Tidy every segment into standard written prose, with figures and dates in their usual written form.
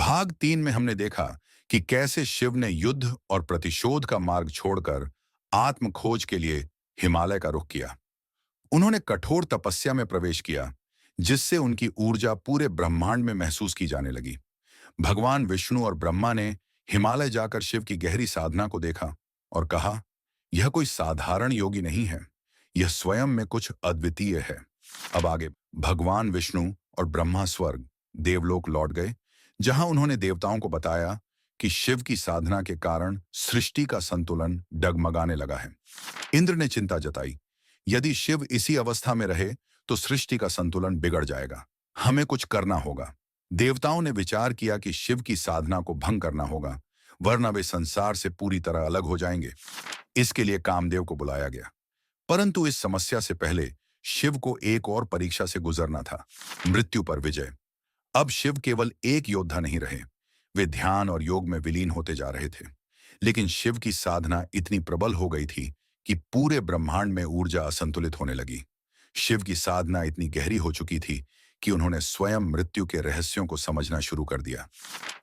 भाग 3 में हमने देखा कि कैसे शिव ने युद्ध और प्रतिशोध का मार्ग छोड़कर आत्म खोज के लिए हिमालय का रुख किया। उन्होंने कठोर तपस्या में प्रवेश किया, जिससे उनकी ऊर्जा पूरे ब्रह्मांड में महसूस की जाने लगी। भगवान विष्णु और ब्रह्मा ने हिमालय जाकर शिव की गहरी साधना को देखा और कहा, यह कोई साधारण योगी नहीं है, यह स्वयं में कुछ अद्वितीय है। अब आगे भगवान विष्णु और ब्रह्मा स्वर्ग देवलोक लौट गए, जहां उन्होंने देवताओं को बताया कि शिव की साधना के कारण सृष्टि का संतुलन डगमगाने लगा है। इंद्र ने चिंता जताई, यदि शिव इसी अवस्था में रहे तो सृष्टि का संतुलन बिगड़ जाएगा, हमें कुछ करना होगा। देवताओं ने विचार किया कि शिव की साधना को भंग करना होगा, वरना वे संसार से पूरी तरह अलग हो जाएंगे। इसके लिए कामदेव को बुलाया गया, परंतु इस समस्या से पहले शिव को एक और परीक्षा से गुजरना था, मृत्यु पर विजय। अब शिव केवल एक योद्धा नहीं रहे, वे ध्यान और योग में विलीन होते जा रहे थे। लेकिन शिव की साधना इतनी प्रबल हो गई थी कि पूरे ब्रह्मांड में ऊर्जा असंतुलित होने लगी। शिव की साधना इतनी गहरी हो चुकी थी कि उन्होंने स्वयं मृत्यु के रहस्यों को समझना शुरू कर दिया।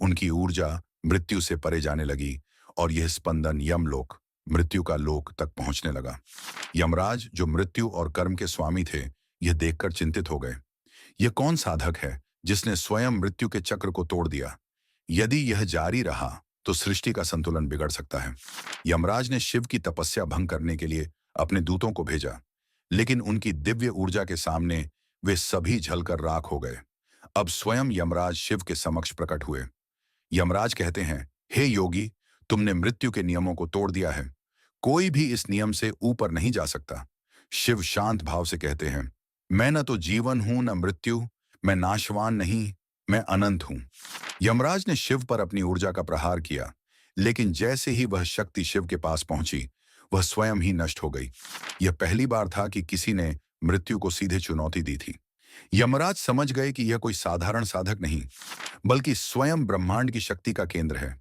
उनकी ऊर्जा मृत्यु से परे जाने लगी और यह स्पंदन यमलोक, मृत्यु का लोक तक पहुंचने लगा। यमराज, जो मृत्यु और कर्म के स्वामी थे, यह देखकर चिंतित हो गए। यह कौन साधक है जिसने स्वयं मृत्यु के चक्र को तोड़ दिया? यदि यह जारी रहा तो सृष्टि का संतुलन बिगड़ सकता है। यमराज ने शिव की तपस्या भंग करने के लिए अपने दूतों को भेजा, लेकिन उनकी दिव्य ऊर्जा के सामने वे सभी जलकर राख हो गए। अब स्वयं यमराज शिव के समक्ष प्रकट हुए। यमराज कहते हैं, हे योगी, तुमने मृत्यु के नियमों को तोड़ दिया है, कोई भी इस नियम से ऊपर नहीं जा सकता। शिव शांत भाव से कहते हैं, मैं न तो जीवन हूं न मृत्यु, मैं नाशवान नहीं, मैं अनंत हूं। यमराज ने शिव पर अपनी ऊर्जा का प्रहार किया, लेकिन जैसे ही वह शक्ति शिव के पास पहुंची, वह स्वयं ही नष्ट हो गई। यह पहली बार था कि किसी ने मृत्यु को सीधे चुनौती दी थी। यमराज समझ गए कि यह कोई साधारण साधक नहीं, बल्कि स्वयं ब्रह्मांड की शक्ति का केंद्र है।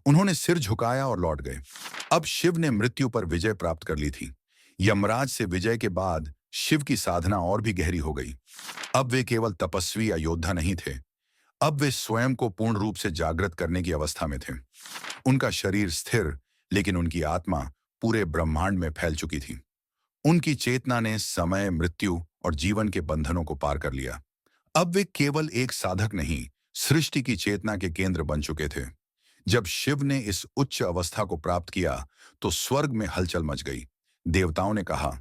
उन्होंने सिर झुकाया और लौट गए। अब शिव ने मृत्यु पर विजय प्राप्त कर ली थी। यमराज से विजय के बाद शिव की साधना और भी गहरी हो गई। अब वे केवल तपस्वी या योद्धा नहीं थे, अब वे स्वयं को पूर्ण रूप से जागृत करने की अवस्था में थे। उनका शरीर स्थिर, लेकिन उनकी आत्मा पूरे ब्रह्मांड में फैल चुकी थी। उनकी चेतना ने समय, मृत्यु और जीवन के बंधनों को पार कर लिया। अब वे केवल एक साधक नहीं, सृष्टि की चेतना के केंद्र बन चुके थे। जब शिव ने इस उच्च अवस्था को प्राप्त किया तो स्वर्ग में हलचल मच गई। देवताओं ने कहा,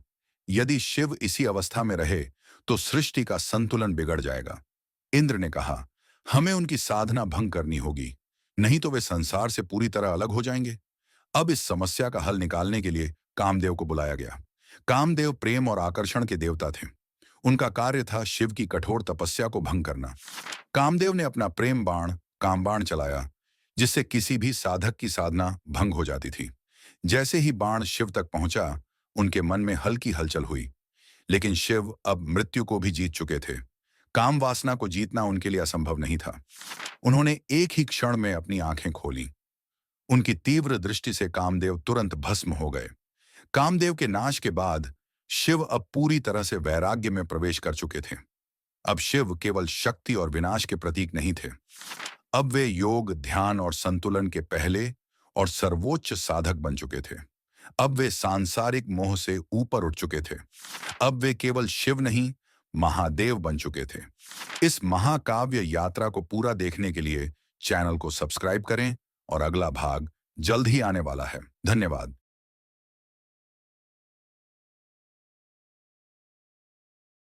यदि शिव इसी अवस्था में रहे तो सृष्टि का संतुलन बिगड़ जाएगा। इंद्र ने कहा, हमें उनकी साधना भंग करनी होगी, नहीं तो वे संसार से पूरी तरह अलग हो जाएंगे। अब इस समस्या का हल निकालने के लिए कामदेव को बुलाया गया। कामदेव प्रेम और आकर्षण के देवता थे। उनका कार्य था शिव की कठोर तपस्या को भंग करना। कामदेव ने अपना प्रेम बाण कामबाण चलाया, जिससे किसी भी साधक की साधना भंग हो जाती थी। जैसे ही बाण शिव तक पहुंचा, उनके मन में हल्की हलचल हुई। लेकिन शिव अब मृत्यु को भी जीत चुके थे। काम वासना को जीतना उनके लिए असंभव नहीं था। उन्होंने एक ही क्षण में अपनी आंखें खोली। उनकी तीव्र दृष्टि से कामदेव तुरंत भस्म हो गए। कामदेव के नाश के बाद शिव अब पूरी तरह से वैराग्य में प्रवेश कर चुके थे। अब शिव केवल शक्ति और विनाश के प्रतीक नहीं थे। अब वे योग, ध्यान और संतुलन के पहले और सर्वोच्च साधक बन चुके थे। अब वे सांसारिक मोह से ऊपर उठ चुके थे। अब वे केवल शिव नहीं, महादेव बन चुके थे। इस महाकाव्य यात्रा को पूरा देखने के लिए चैनल को सब्सक्राइब करें और अगला भाग जल्द ही आने वाला है। धन्यवाद।